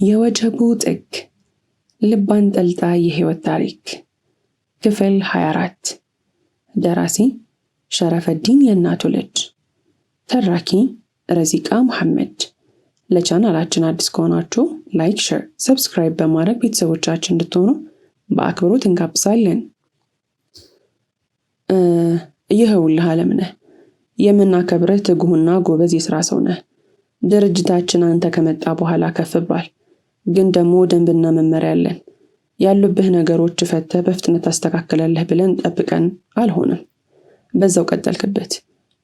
የወጀቡ ጥግ ልብ አንጠልጣይ የህይወት ታሪክ ክፍል 24 ደራሲ ሸረፈዲን የእናቱ ልጅ ተራኪ ረዚቃ መሐመድ። ለቻናላችን አዲስ ከሆናችሁ ላይክ፣ ሼር፣ ሰብስክራይብ በማድረግ ቤተሰቦቻችን እንድትሆኑ በአክብሮት እንጋብዛለን። ይኸውልህ አለምነህ፣ የምናከብርህ ትጉህና ጎበዝ የሥራ ሰው ነህ። ድርጅታችን አንተ ከመጣ በኋላ ከፍ ብሏል። ግን ደግሞ ደንብና መመሪያ አለን። ያሉብህ ነገሮች ፈተህ በፍጥነት አስተካክላለህ ብለን ጠብቀን አልሆነም። በዛው ቀጠልክበት።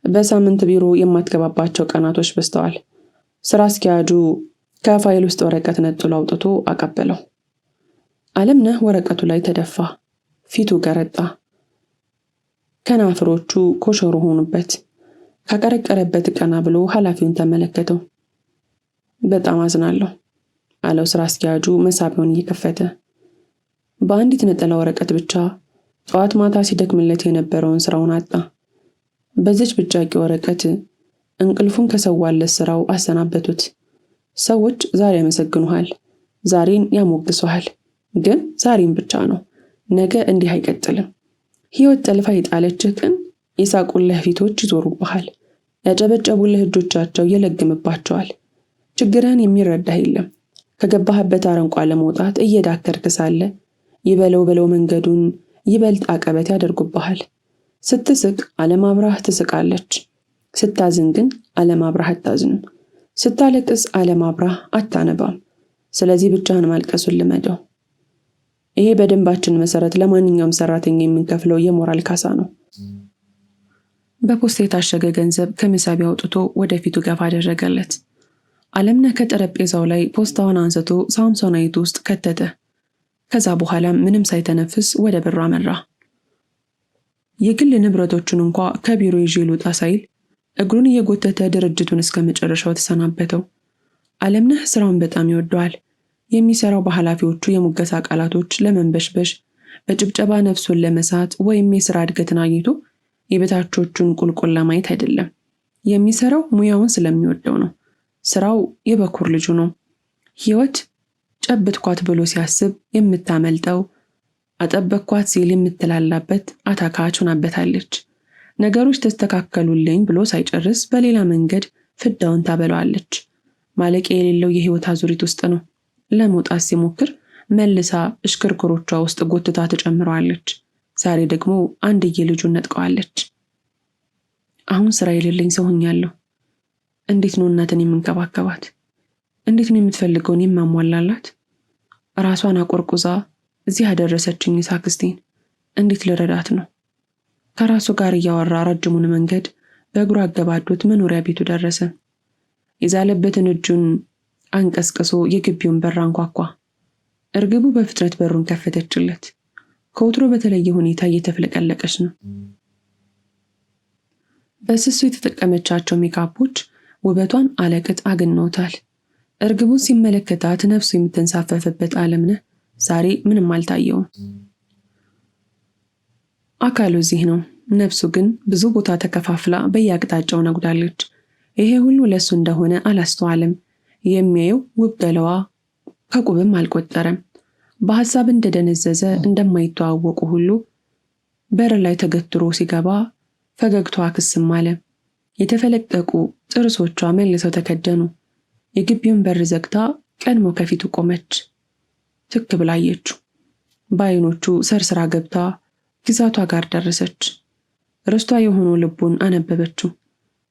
በሳምንት ቢሮ የማትገባባቸው ቀናቶች በዝተዋል። ስራ አስኪያጁ ከፋይል ውስጥ ወረቀት ነጥሎ አውጥቶ አቀበለው። አለምነህ ወረቀቱ ላይ ተደፋ። ፊቱ ገረጣ። ከናፍሮቹ ኮሾሮ ሆኑበት። ካቀረቀረበት ቀና ብሎ ኃላፊውን ተመለከተው። በጣም አዝናለሁ አለው ስራ አስኪያጁ መሳቢያውን እየከፈተ። በአንዲት ነጠላ ወረቀት ብቻ ጠዋት ማታ ሲደክምለት የነበረውን ስራውን አጣ። በዚች ብጫቂ ወረቀት እንቅልፉን ከሰዋለት ስራው አሰናበቱት። ሰዎች ዛሬ ያመሰግኑሃል፣ ዛሬን ያሞግሱሃል። ግን ዛሬን ብቻ ነው። ነገ እንዲህ አይቀጥልም። ህይወት ጠልፋ የጣለችህ ቀን የሳቁልህ ፊቶች ይዞሩብሃል። ያጨበጨቡልህ እጆቻቸው ይለግምባቸዋል። ችግርህን የሚረዳህ የለም። ከገባህበት አረንቋ ለመውጣት እየዳከርክ ሳለ ይበለው በለው መንገዱን ይበልጥ አቀበት ያደርጉብሃል። ስትስቅ ዓለም አብራህ ትስቃለች። ስታዝን ግን ዓለም አብራህ አታዝንም። ስታለቅስ ዓለም አብራህ አታነባም። ስለዚህ ብቻህን ማልቀሱን ልመደው። ይሄ በደንባችን መሰረት ለማንኛውም ሰራተኛ የምንከፍለው የሞራል ካሳ ነው። በፖስታ የታሸገ ገንዘብ ከመሳቢያ አውጥቶ ወደፊቱ ገፋ አደረገለት። አለምነህ ከጠረጴዛው ላይ ፖስታውን አንስቶ ሳምሶናይት ውስጥ ከተተ። ከዛ በኋላም ምንም ሳይተነፍስ ወደ በሩ አመራ። የግል ንብረቶቹን እንኳ ከቢሮ ይዤ ልውጣ ሳይል እግሩን እየጎተተ ድርጅቱን እስከ መጨረሻው ተሰናበተው። አለምነህ ስራውን በጣም ይወደዋል። የሚሰራው በኃላፊዎቹ የሙገሳ ቃላቶች ለመንበሽበሽ፣ በጭብጨባ ነፍሱን ለመሳት ወይም የሥራ እድገትን አግኝቶ የበታቾቹን ቁልቁል ለማየት አይደለም። የሚሰራው ሙያውን ስለሚወደው ነው። ስራው የበኩር ልጁ ነው። ህይወት ጨብጥኳት ብሎ ሲያስብ የምታመልጠው፣ አጠበቅኳት ሲል የምትላላበት አታካች ሆናበታለች። ነገሮች ተስተካከሉልኝ ብሎ ሳይጨርስ በሌላ መንገድ ፍዳውን ታበለዋለች። ማለቂያ የሌለው የህይወት አዙሪት ውስጥ ነው። ለመውጣት ሲሞክር መልሳ እሽክርክሮቿ ውስጥ ጎትታ ትጨምረዋለች። ዛሬ ደግሞ አንድዬ ልጁን ነጥቀዋለች። አሁን ስራ የሌለኝ ሰው ሆኛለሁ። እንዴት ነው እናትን የምንከባከባት? እንዴት ነው የምትፈልገውን የማሟላላት? ራሷን አቆርቁዛ እዚህ ያደረሰችኝ ሳክስቴን እንዴት ልረዳት ነው? ከራሱ ጋር እያወራ ረጅሙን መንገድ በእግሩ አገባዶት መኖሪያ ቤቱ ደረሰ። የዛለበትን እጁን አንቀስቅሶ የግቢውን በር አንኳኳ። እርግቡ በፍጥነት በሩን ከፈተችለት። ከወትሮ በተለየ ሁኔታ እየተፍለቀለቀች ነው። በስሱ የተጠቀመቻቸው ሜካፖች ውበቷን አለቅጥ አግነውታል። እርግቡን ሲመለከታት ነፍሱ የምትንሳፈፍበት አለምነህ ዛሬ ምንም አልታየውም። አካሉ እዚህ ነው፣ ነፍሱ ግን ብዙ ቦታ ተከፋፍላ በየአቅጣጫው ነጉዳለች። ይሄ ሁሉ ለሱ እንደሆነ አላስተዋለም። የሚያየው ውብ ገለዋ ከቁብም አልቆጠረም። በሐሳብ እንደደነዘዘ እንደማይተዋወቁ ሁሉ በር ላይ ተገትሮ ሲገባ ፈገግታዋ ክስም አለ። የተፈለቀቁ ጥርሶቿ መልሰው ተከደኑ። የግቢውን በር ዘግታ ቀድሞ ከፊቱ ቆመች። ትክ ብላ አየችው። በዓይኖቹ ሰርስራ ገብታ ግዛቷ ጋር ደረሰች። ርስቷ የሆነው ልቡን አነበበችው።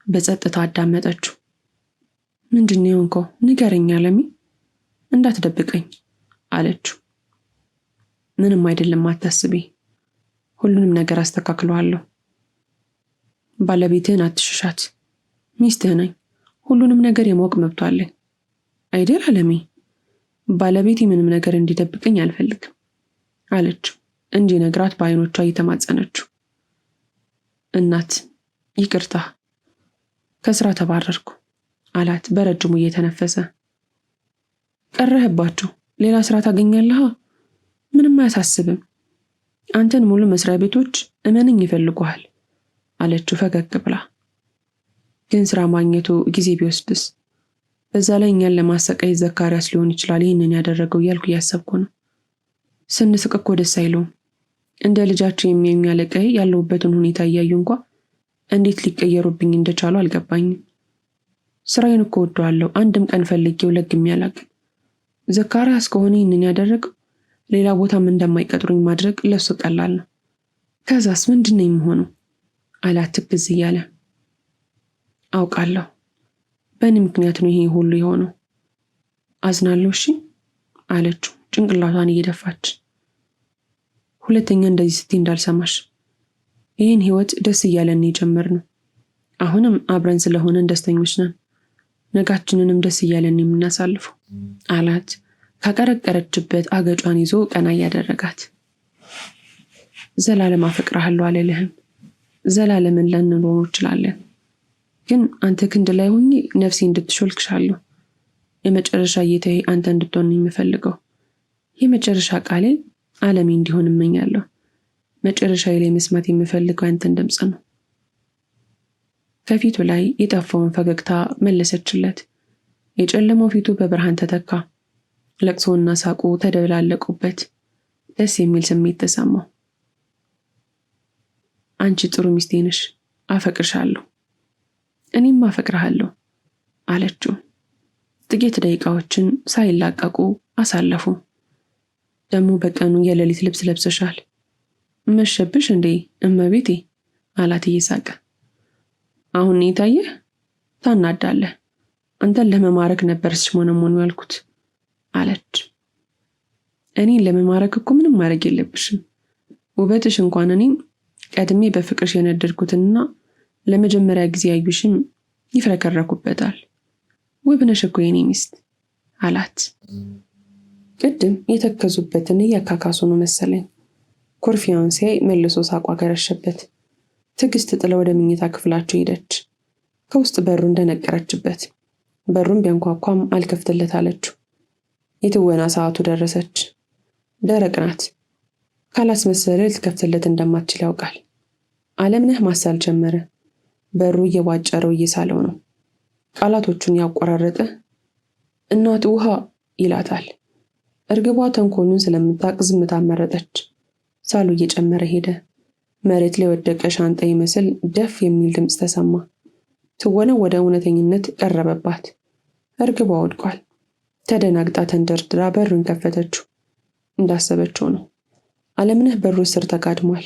በጸጥታ አዳመጠችው። ምንድን ነው እንኮ ንገረኝ አለሚ፣ እንዳትደብቀኝ አለችው። ምንም አይደለም አታስቢ፣ ሁሉንም ነገር አስተካክለዋለሁ። ባለቤትህን አትሽሻት፣ ሚስትህ ነኝ። ሁሉንም ነገር የማወቅ መብት አለኝ አይደል አለሚ? ባለቤቴ ምንም ነገር እንዲደብቀኝ አልፈልግም አለችው እንዲነግራት በዓይኖቿ እየተማጸነችው። እናት ይቅርታ፣ ከስራ ተባረርኩ አላት በረጅሙ እየተነፈሰ። ቀረህባቸው፣ ሌላ ስራ ታገኛለህ። ምንም አያሳስብም። አንተን ሙሉ መስሪያ ቤቶች እመንኝ ይፈልጉሃል አለችው ፈገግ ብላ። ግን ስራ ማግኘቱ ጊዜ ቢወስድስ? በዛ ላይ እኛን ለማሰቃየት ዘካርያስ ሊሆን ይችላል ይህንን ያደረገው እያልኩ እያሰብኩ ነው። ስንስቅ እኮ ደስ አይለውም። እንደ ልጃቸው የሚያዩኝ አለቃዬ ያለሁበትን ሁኔታ እያዩ እንኳ እንዴት ሊቀየሩብኝ እንደቻሉ አልገባኝም። ስራዬን እኮ ወደዋለሁ። አንድም ቀን ፈልጌው ለግሜ አላውቅም። ዘካርያስ ከሆነ ይህንን ያደረገው ሌላ ቦታም እንደማይቀጥሩኝ ማድረግ ለሱ ቀላል ነው። ከዛስ ምንድን ነው የሚሆነው? አላት ትክዝ እያለ። አውቃለሁ፣ በእኔ ምክንያት ነው ይሄ ሁሉ የሆነው። አዝናለሁ እሺ አለችው ጭንቅላቷን እየደፋች። ሁለተኛ እንደዚህ ስትይ እንዳልሰማሽ። ይህን ህይወት ደስ እያለን የጀመርነው፣ አሁንም አብረን ስለሆነን ደስተኞች ነን። ነጋችንንም ደስ እያለን የምናሳልፈው አላት ካቀረቀረችበት አገጯን ይዞ ቀና እያደረጋት። ዘላለም አፈቅርሃለሁ አልልህም። ዘላለምን ልንኖር እንችላለን፣ ግን አንተ ክንድ ላይ ሆኜ ነፍሴ እንድትሾልክሻለሁ። የመጨረሻ እይታዬ አንተ እንድትሆን የምፈልገው። የመጨረሻ ቃሌ ዓለሜ እንዲሆን እመኛለሁ። መጨረሻዬ ላይ መስማት የምፈልገው አንተን ድምፅ ነው። ከፊቱ ላይ የጠፋውን ፈገግታ መለሰችለት። የጨለመው ፊቱ በብርሃን ተተካ። ለቅሶና ሳቁ ተደበላለቁበት። ደስ የሚል ስሜት ተሰማው። አንቺ ጥሩ ሚስቴ ነሽ፣ አፈቅርሻለሁ። እኔም አፈቅርሃለሁ አለችው። ጥቂት ደቂቃዎችን ሳይላቀቁ አሳለፉ። ደግሞ በቀኑ የሌሊት ልብስ ለብሰሻል። መሸብሽ እንዴ እመቤቴ አላት እየሳቀ። አሁን የታየህ? ታናዳለህ። አንተን ለመማረክ ነበር ስሽሞነሞኑ ያልኩት አለች። እኔን ለመማረክ እኮ ምንም ማድረግ የለብሽም። ውበትሽ እንኳን እኔም ቀድሜ በፍቅርሽ የነደድኩትና ለመጀመሪያ ጊዜ ያዩሽም ይፍረከረኩበታል። ውብ ነሽ እኮ የኔ ሚስት አላት። ቅድም የተከዙበትን እያካካሱ ነው መሰለኝ። ኩርፊያውን ሲያይ መልሶ ሳቋ ገረሸበት። ትዕግስት ጥላ ወደ መኝታ ክፍላቸው ሄደች። ከውስጥ በሩ እንደነቀረችበት። በሩን ቢያንኳኳም አልከፍትለት አለችው። የትወና ሰዓቱ ደረሰች። ደረቅ ናት። ካላስመሰለ ልትከፍትለት እንደማትችል ያውቃል። አለምነህ ማሳል ጀመረ። በሩ እየቧጨረው እየሳለው ነው። ቃላቶቹን ያቆራረጠ እናት ውሃ ይላታል። እርግቧ ተንኮሉን ስለምታቅ ዝምታ መረጠች። ሳሉ እየጨመረ ሄደ። መሬት ላይ ወደቀ ሻንጣ ይመስል ደፍ የሚል ድምፅ ተሰማ። ትወነው ወደ እውነተኝነት ቀረበባት። እርግቧ ወድቋል። ተደናግጣ ተንደርድራ በሩን ከፈተችው። እንዳሰበችው ነው። አለምነህ በሩ ስር ተጋድሟል።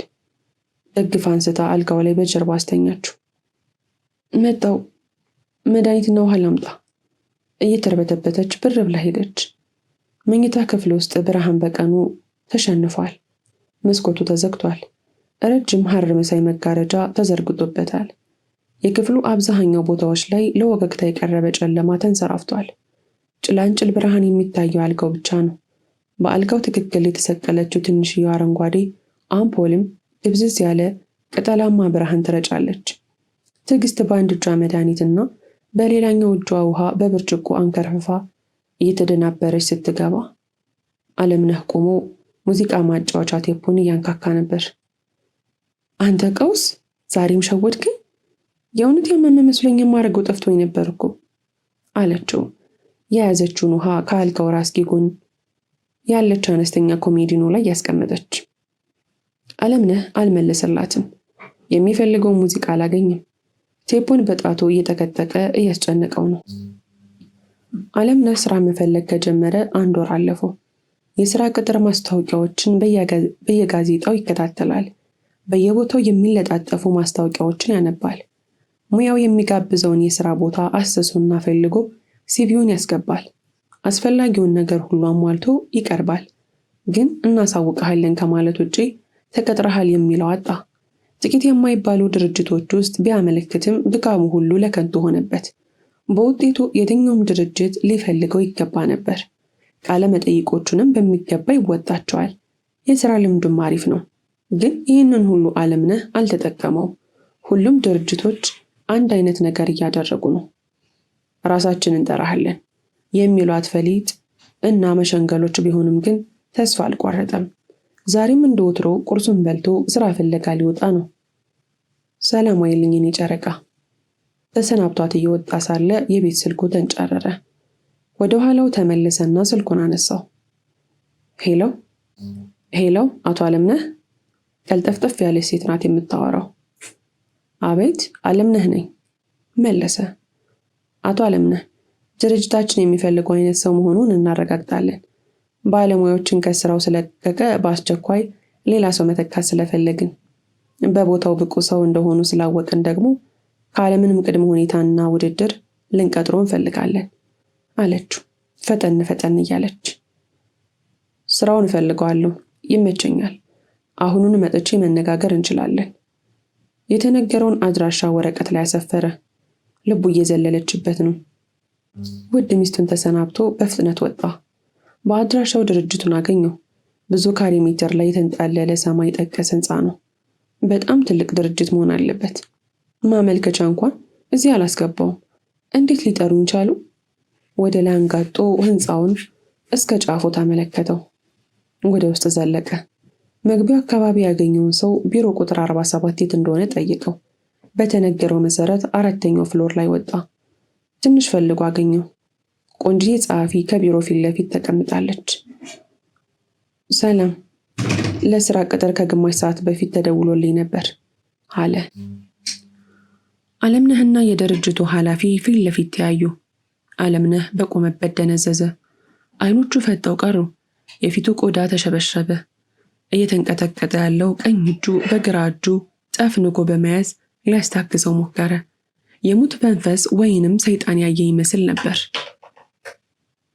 ደግፋ አንስታ አልጋው ላይ በጀርባ አስተኛችው። መጣው፣ መድኃኒትና ውሃ ላምጣ። እየተርበተበተች ብር ብላ ሄደች። መኝታ ክፍል ውስጥ ብርሃን በቀኑ ተሸንፏል። መስኮቱ ተዘግቷል። ረጅም ሐር መሳይ መጋረጃ ተዘርግቶበታል። የክፍሉ አብዛኛው ቦታዎች ላይ ለወገግታ የቀረበ ጨለማ ተንሰራፍቷል። ጭላንጭል ብርሃን የሚታየው አልጋው ብቻ ነው። በአልጋው ትክክል የተሰቀለችው ትንሽዬ አረንጓዴ አምፖልም ድብዝዝ ያለ ቅጠላማ ብርሃን ትረጫለች። ትዕግስት በአንድ እጇ መድኃኒትና በሌላኛው እጇ ውሃ በብርጭቆ አንከርፍፋ እየተደናበረች ስትገባ አለምነህ ቆሞ ሙዚቃ ማጫወቻ ቴፑን እያንካካ ነበር። አንተ ቀውስ፣ ዛሬም ሸወድከኝ። የእውነት ያመመ መስሎኝ የማደርገው ጠፍቶኝ ነበር እኮ አለችው። የያዘችውን ውሃ ከአልጋው ራስጌ ጎን ያለች አነስተኛ ኮሜዲኖ ላይ ያስቀመጠች። አለምነህ አልመለሰላትም። የሚፈልገው ሙዚቃ አላገኝም። ቴፑን በጣቱ እየጠቀጠቀ እያስጨነቀው ነው። አለምነህ ስራ መፈለግ ከጀመረ 1 ወር አለፈው። የስራ ቅጥር ማስታወቂያዎችን በየጋዜጣው ይከታተላል። በየቦታው የሚለጣጠፉ ማስታወቂያዎችን ያነባል። ሙያው የሚጋብዘውን የስራ ቦታ አስሶና ፈልጎ ሲቪውን ያስገባል። አስፈላጊውን ነገር ሁሉ አሟልቶ ይቀርባል። ግን እናሳውቅሃለን ከማለት ውጪ ተቀጥረሃል የሚለው አጣ። ጥቂት የማይባሉ ድርጅቶች ውስጥ ቢያመለክትም ድካሙ ሁሉ ለከንቱ ሆነበት። በውጤቱ የትኛውም ድርጅት ሊፈልገው ይገባ ነበር። ቃለ መጠይቆቹንም በሚገባ ይወጣቸዋል። የሥራ ልምዱም አሪፍ ነው። ግን ይህንን ሁሉ አለምነህ አልተጠቀመው። ሁሉም ድርጅቶች አንድ አይነት ነገር እያደረጉ ነው። ራሳችንን እንጠራሃለን የሚሏት ፈሊጥ እና መሸንገሎች ቢሆንም ግን ተስፋ አልቆረጠም። ዛሬም እንደወትሮ ቁርሱን በልቶ ስራ ፍለጋ ሊወጣ ነው። ሰላም ዋይልኝ የኔ ጨረቃ። ተሰናብቷት እየወጣ ሳለ የቤት ስልኩ ተንጨረረ። ወደ ኋላው ተመለሰና ስልኩን አነሳው። ሄሎ ሄሎ፣ አቶ አለምነህ? ቀልጠፍጠፍ ያለች ሴት ናት የምታወራው። አቤት፣ አለምነህ ነኝ መለሰ። አቶ አለምነህ፣ ድርጅታችን የሚፈልገው አይነት ሰው መሆኑን እናረጋግጣለን። ባለሙያዎችን ከስራው ስለቀቀ በአስቸኳይ ሌላ ሰው መተካት ስለፈለግን፣ በቦታው ብቁ ሰው እንደሆኑ ስላወቅን ደግሞ ካለምንም ቅድመ ሁኔታና ውድድር ልንቀጥሮ እንፈልጋለን አለችው ፈጠን ፈጠን እያለች። ስራውን እፈልገዋለሁ፣ ይመቸኛል። አሁኑን መጥቼ መነጋገር እንችላለን። የተነገረውን አድራሻ ወረቀት ላይ አሰፈረ። ልቡ እየዘለለችበት ነው። ውድ ሚስቱን ተሰናብቶ በፍጥነት ወጣ። በአድራሻው ድርጅቱን አገኘው። ብዙ ካሬ ሜትር ላይ የተንጣለለ ሰማይ ጠቀስ ህንፃ ነው። በጣም ትልቅ ድርጅት መሆን አለበት። ማመልከቻ እንኳን እዚህ አላስገባውም። እንዴት ሊጠሩኝ ቻሉ? ወደ ላይ አንጋጦ ህንፃውን እስከ ጫፉ ተመለከተው። ወደ ውስጥ ዘለቀ። መግቢያው አካባቢ ያገኘውን ሰው ቢሮ ቁጥር 47 የት እንደሆነ ጠይቀው። በተነገረው መሰረት 4ኛው ፍሎር ላይ ወጣ። ትንሽ ፈልጎ አገኘው። ቆንጆዬ ጸሐፊ ከቢሮ ፊት ለፊት ተቀምጣለች። ሰላም፣ ለስራ ቅጥር ከግማሽ ሰዓት በፊት ተደውሎልኝ ነበር አለ። አለምነህና የድርጅቱ ኃላፊ ፊት ለፊት ተያዩ። አለምነህ በቆመበት ደነዘዘ። አይኖቹ ፈጠው ቀሩ። የፊቱ ቆዳ ተሸበሸበ። እየተንቀጠቀጠ ያለው ቀኝ እጁ በግራ እጁ ጠፍንጎ በመያዝ ሊያስታግዘው ሞከረ። የሙት መንፈስ ወይንም ሰይጣን ያየ ይመስል ነበር።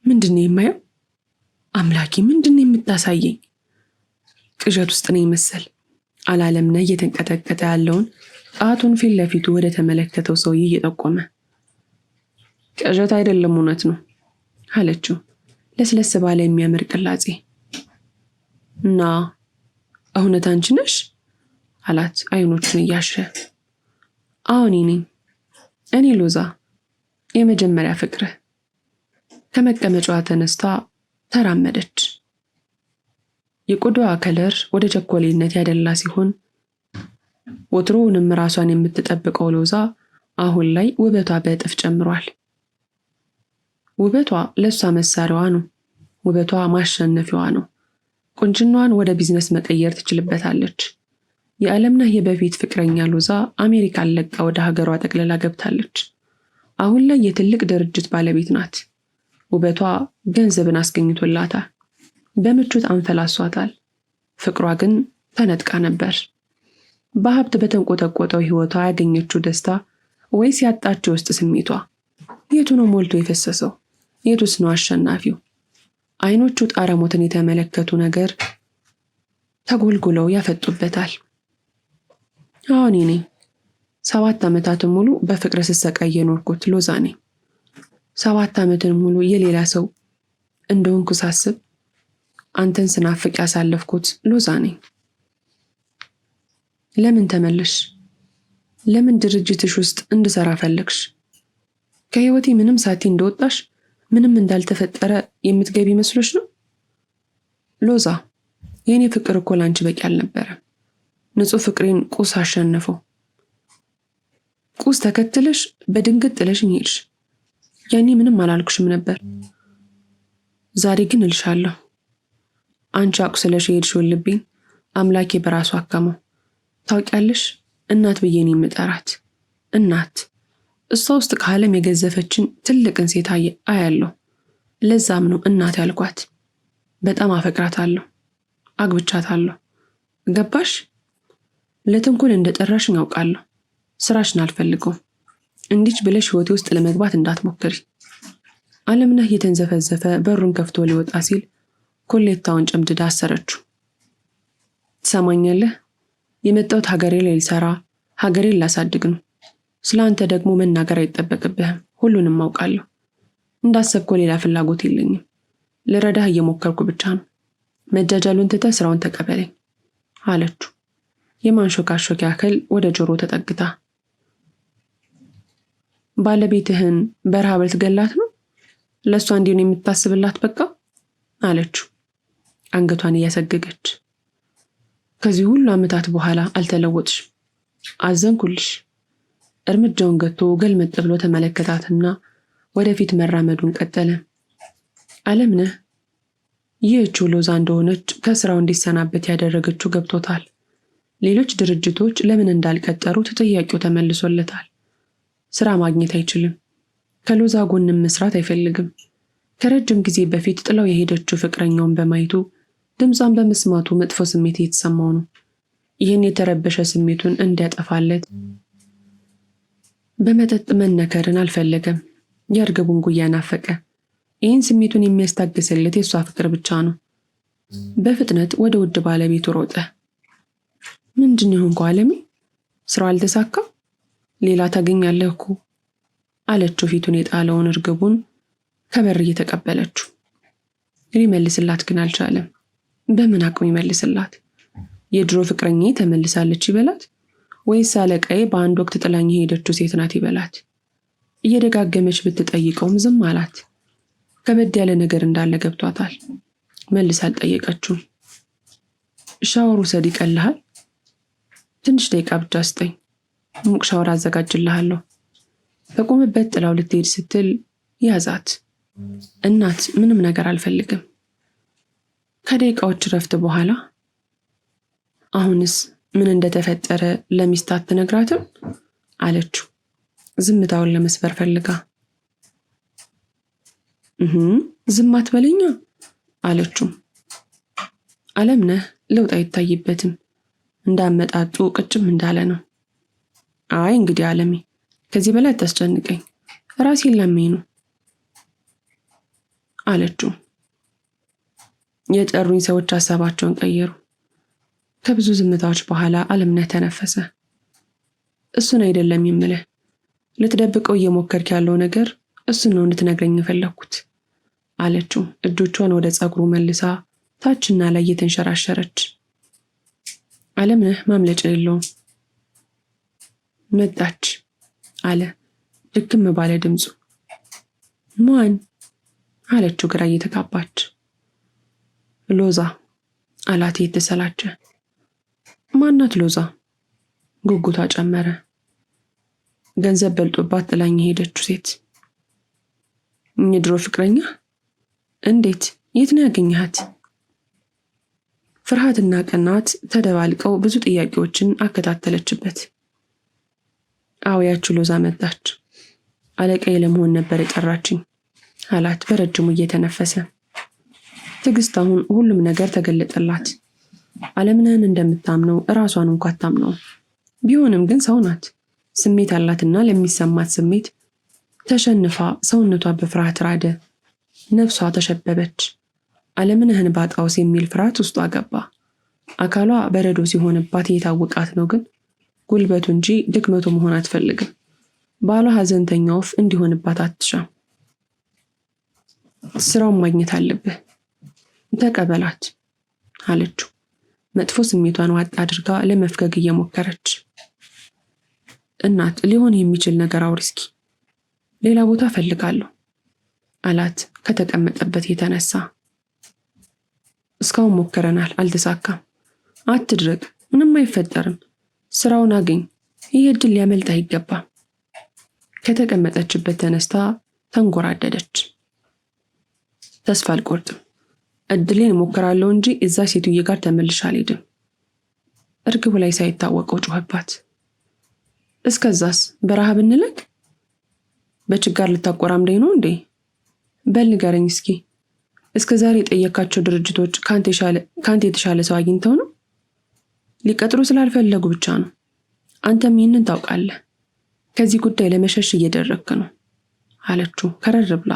ምንድነው የማየው? አምላኬ፣ ምንድነው የምታሳየኝ? ቅዠት ውስጥ ነው ይመስል አለምነህ እየተንቀጠቀጠ ያለውን ጣቱን ፊት ለፊቱ ወደ ተመለከተው ሰውዬ እየጠቆመ። ቅዠት አይደለም፣ እውነት ነው አለችው ለስለስ ባለ የሚያምር ቅላጼ። እና እውነት አንቺ ነሽ አላት አይኖቹን እያሸ። አሁን እኔ ሎዛ፣ የመጀመሪያ ፍቅርህ። ከመቀመጫዋ ተነስታ ተራመደች። የቆዳዋ ከለር ወደ ቸኮሌነት ያደላ ሲሆን ወትሮውንም ራሷን የምትጠብቀው ሎዛ አሁን ላይ ውበቷ በእጥፍ ጨምሯል። ውበቷ ለሷ መሳሪያዋ ነው። ውበቷ ማሸነፊያዋ ነው። ቁንጅናዋን ወደ ቢዝነስ መቀየር ትችልበታለች። የአለምነህ የበፊት ፍቅረኛ ሎዛ አሜሪካን ለቃ ወደ ሀገሯ ጠቅልላ ገብታለች። አሁን ላይ የትልቅ ድርጅት ባለቤት ናት። ውበቷ ገንዘብን አስገኝቶላታል። በምቾት አንፈላሷታል። ፍቅሯ ግን ተነጥቃ ነበር። በሀብት በተንቆጠቆጠው ህይወቷ ያገኘችው ደስታ ወይስ ያጣችው ውስጥ ስሜቷ? የቱ ነው ሞልቶ የፈሰሰው? የቱስ ነው አሸናፊው? አይኖቹ ጣረሞትን የተመለከቱ ነገር ተጎልጉለው ያፈጡበታል። አሁን 7 ዓመታትን ሙሉ በፍቅር ስሰቃይ የኖርኩት ሎዛ ነኝ። 7 ዓመትን ሙሉ የሌላ ሰው እንደሆንኩ ሳስብ አንተን ስናፍቅ ያሳለፍኩት ሎዛ ነኝ። ለምን ተመለሽ? ለምን ድርጅትሽ ውስጥ እንድሰራ ፈለግሽ? ከህይወቴ ምንም ሳቲ እንደወጣሽ ምንም እንዳልተፈጠረ የምትገቢ መስሎሽ ነው? ሎዛ፣ የኔ ፍቅር እኮ ላንቺ በቂ አልነበረም። ንጹህ ፍቅሬን ቁስ አሸነፈው። ቁስ ተከትለሽ በድንገት ጥለሽኝ ሄድሽ። ያኔ ምንም አላልኩሽም ነበር። ዛሬ ግን እልሻለሁ። አንቺ አቁስለሽ የሄድሽውን ልቤን አምላኬ በራሱ አከመው። ታውቂያለሽ፣ እናት ብዬ ነው የምጠራት። እናት። እሷ ውስጥ ከዓለም የገዘፈችን ትልቅን ሴት አያለሁ። ለዛም ነው እናት ያልኳት። በጣም አፈቅራታለሁ፣ አግብቻታለሁ። ገባሽ? ለተንኮል እንደጠራሽኝ አውቃለሁ። ስራሽን አልፈልገውም። እንዲች ብለሽ ህይወቴ ውስጥ ለመግባት እንዳትሞክሪ። አለምነህ እየተንዘፈዘፈ በሩን ከፍቶ ሊወጣ ሲል ኮሌታውን ጨምድዳ አሰረችው። ትሰማኛለህ? የመጣሁት ሀገሬ ላይ ልሰራ፣ ሀገሬን ላሳድግ ነው። ስለአንተ ደግሞ መናገር አይጠበቅብህም። ሁሉንም አውቃለሁ። እንዳሰብከው ሌላ ፍላጎት የለኝም። ልረዳህ እየሞከርኩ ብቻ ነው። መጃጃሉን ትተህ ስራውን ተቀበለኝ አለችው። የማንሾካሾክ ያክል ወደ ጆሮ ተጠግታ። ባለቤትህን በረሃብ ልትገላት ነው? ለእሷ እንዲሁ ነው የምታስብላት? በቃ አለችው አንገቷን እያሰገገች። ከዚህ ሁሉ ዓመታት በኋላ አልተለወጥሽም። አዘንኩልሽ። እርምጃውን ገቶ ገልመጥ ብሎ ተመለከታትና ወደፊት መራመዱን ቀጠለ። አለምነህ ይህችው ሎዛ እንደሆነች ከስራው እንዲሰናበት ያደረገችው ገብቶታል። ሌሎች ድርጅቶች ለምን እንዳልቀጠሩት ጥያቄው ተመልሶለታል። ስራ ማግኘት አይችልም። ከሎዛ ጎንም መስራት አይፈልግም። ከረጅም ጊዜ በፊት ጥላው የሄደችው ፍቅረኛውን በማየቱ ድምጿን በመስማቱ መጥፎ ስሜት እየተሰማው ነው። ይህን የተረበሸ ስሜቱን እንዲያጠፋለት በመጠጥ መነከርን አልፈለገም። የእርግቡን ጉያ ናፈቀ። ይህን ስሜቱን የሚያስታግስለት የእሷ ፍቅር ብቻ ነው። በፍጥነት ወደ ውድ ባለቤቱ ሮጠ። ምንድን ይሆንኩ አለሜ? ስራው አልተሳካም? ሌላ ታገኛለህ እኮ አለችው ፊቱን የጣለውን እርግቡን ከበር እየተቀበለችው። ሊመልስላት ግን አልቻለም። በምን አቅም ይመልስላት? የድሮ ፍቅረኛዬ ተመልሳለች ይበላት ወይስ አለቃዬ በአንድ ወቅት ጥላኝ የሄደችው ሴት ናት ይበላት? እየደጋገመች ብትጠይቀውም ዝም አላት። ከበድ ያለ ነገር እንዳለ ገብቷታል። መልስ አልጠየቀችውም። ሻወር ውሰድ ይቀልሃል? ትንሽ ደቂቃ ብቻ ስጠኝ፣ ሙቅ ሻወር አዘጋጅልሃለሁ። በቆመበት ጥላው ልትሄድ ስትል ያዛት። እናት ምንም ነገር አልፈልግም። ከደቂቃዎች ረፍት በኋላ አሁንስ ምን እንደተፈጠረ ለሚስት አትነግራትም አለችው፣ ዝምታውን ለመስበር ፈልጋ። ዝም አትበለኛ አለችው። አለምነህ ለውጥ አይታይበትም። እንዳመጣጡ ቅጭም እንዳለ ነው። አይ እንግዲህ አለሜ፣ ከዚህ በላይ አታስጨንቀኝ፣ ራሴን ላመኝ ነው አለችው። የጠሩኝ ሰዎች ሀሳባቸውን ቀየሩ። ከብዙ ዝምታዎች በኋላ አለምነህ ተነፈሰ። እሱን አይደለም የምልህ፣ ልትደብቀው እየሞከርክ ያለው ነገር እሱን ነው እንድትነግረኝ የፈለኩት አለችው። እጆቿን ወደ ፀጉሩ መልሳ ታችና ላይ እየተንሸራሸረች። አለምነህ ማምለጫ የለውም። መጣች አለ ድክም ባለ ድምፁ። ማን አለችው ግራ እየተጋባች። ሎዛ አላት የተሰላቸ። ማናት ሎዛ? ጉጉቷ ጨመረ። ገንዘብ በልጦባት ጥላኝ የሄደችው ሴት። የድሮ ፍቅረኛ? እንዴት? የት ነው ያገኘሃት? ፍርሃትና ቅናት ተደባልቀው ብዙ ጥያቄዎችን አከታተለችበት። አውያችሁ ሎዛ መጣች። አለቃዬ ለመሆን ነበር የጠራችኝ አላት በረጅሙ እየተነፈሰ። ትዕግስት አሁን ሁሉም ነገር ተገለጠላት። አለምነህን እንደምታምነው እራሷን እንኳን አታምነው። ቢሆንም ግን ሰው ናት። ስሜት አላትና ለሚሰማት ስሜት ተሸንፋ ሰውነቷ በፍርሃት ራደ። ነፍሷ ተሸበበች። አለምነህን ባጣውስ የሚል ፍርሃት ውስጧ ገባ። አካሏ በረዶ ሲሆንባት የታወቃት ነው፣ ግን ጉልበቱ እንጂ ድክመቱ መሆን አትፈልግም። ባሏ ሀዘንተኛ ወፍ እንዲሆንባት አትሻም። ስራውን ማግኘት አለብህ፣ ተቀበላት አለችው። መጥፎ ስሜቷን ዋጥ አድርጋ ለመፍገግ እየሞከረች። እናት ሊሆን የሚችል ነገር አውሪ እስኪ፣ ሌላ ቦታ እፈልጋለሁ አላት ከተቀመጠበት የተነሳ። እስካሁን ሞክረናል፣ አልተሳካም። አትድረግ፣ ምንም አይፈጠርም። ስራውን አገኝ። ይህ እድል ሊያመልጥ አይገባም። ከተቀመጠችበት ተነስታ ተንጎራደደች። ተስፋ አልቆርጥም፣ እድሌን እሞክራለሁ እንጂ እዛ ሴትዬ ጋር ተመልሼ አልሄድም። እርግቡ ላይ ሳይታወቀው ጮኸባት። እስከዛስ በረሃብ እንለቅ? በችጋር ልታቆራምደኝ ነው እንዴ? በል ንገረኝ እስኪ፣ እስከ ዛሬ የጠየካቸው ድርጅቶች ካንተ የተሻለ ሰው አግኝተው ነው? ሊቀጥሩ ስላልፈለጉ ብቻ ነው። አንተም ይህንን ታውቃለህ። ከዚህ ጉዳይ ለመሸሽ እየደረግክ ነው አለችው ከረር ብላ።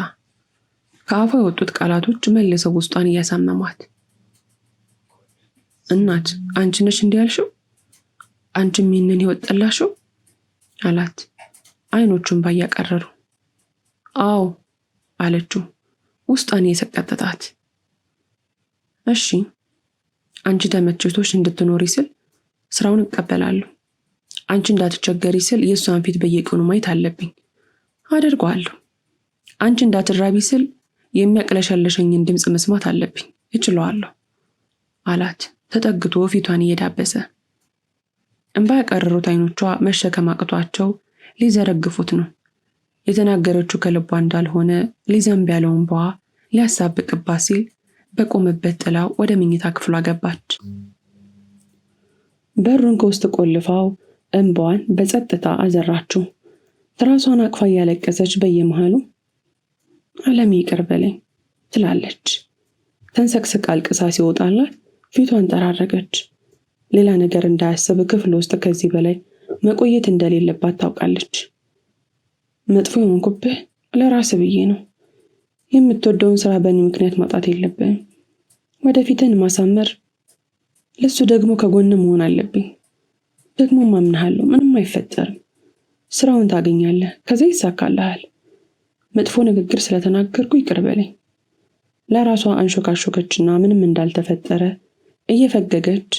ከአፏ የወጡት ቃላቶች መልሰው ውስጧን እያሳመሟት። እናት አንቺ ነሽ እንዲህ ያልሽው? አንቺም ይህንን ህይወት ጠላሽው አላት አይኖቹን ባያቀረሩ። አዎ አለችው ውስጧን የሰቀጠጣት። እሺ አንቺ ተመችቶሽ እንድትኖሪ ስል ስራውን እቀበላለሁ። አንቺ እንዳትቸገሪ ስል የእሷን ፊት በየቀኑ ማየት አለብኝ፣ አደርገዋለሁ። አንቺ እንዳትራቢ ስል የሚያቅለሸለሸኝን ድምፅ መስማት አለብኝ፣ እችለዋለሁ አላት ተጠግቶ ፊቷን እየዳበሰ። እንባ ያቀረሩት አይኖቿ መሸከም አቅቷቸው ሊዘረግፉት ነው። የተናገረችው ከልቧ እንዳልሆነ ሊዘንብ ያለው እንባዋ ሊያሳብቅባት ሲል በቆመበት ጥላው ወደ መኝታ ክፍሏ ገባች። በሩን ከውስጥ ቆልፋው እንባዋን በጸጥታ አዘራችው። ትራሷን አቅፋ እያለቀሰች በየመሃሉ አለም ይቅር በለኝ ትላለች። ተንሰቅስቃ አልቅሳ ሲወጣላት ፊቷን ጠራረገች። ሌላ ነገር እንዳያስብ ክፍል ውስጥ ከዚህ በላይ መቆየት እንደሌለባት ታውቃለች። መጥፎ የሆንኩብህ ለራስህ ብዬ ነው። የምትወደውን ስራ በእኔ ምክንያት ማጣት የለብህም። ወደፊትን ማሳመር፣ ለሱ ደግሞ ከጎን መሆን አለብኝ። ደግሞ ማምንሃለሁ፣ ምንም አይፈጠርም። ስራውን ታገኛለህ፣ ከዛ ይሳካልሃል። መጥፎ ንግግር ስለተናገርኩ ይቅር በለኝ። ለራሷ አንሾካሾከችና ምንም እንዳልተፈጠረ እየፈገገች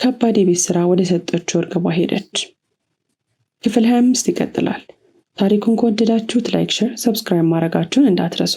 ከባድ የቤት ስራ ወደ ሰጠችው እርግቧ ሄደች። ክፍል 25 ይቀጥላል። ታሪኩን ከወደዳችሁት ላይክ፣ ሼር፣ ሰብስክራይብ ማድረጋችሁን እንዳትረሱ።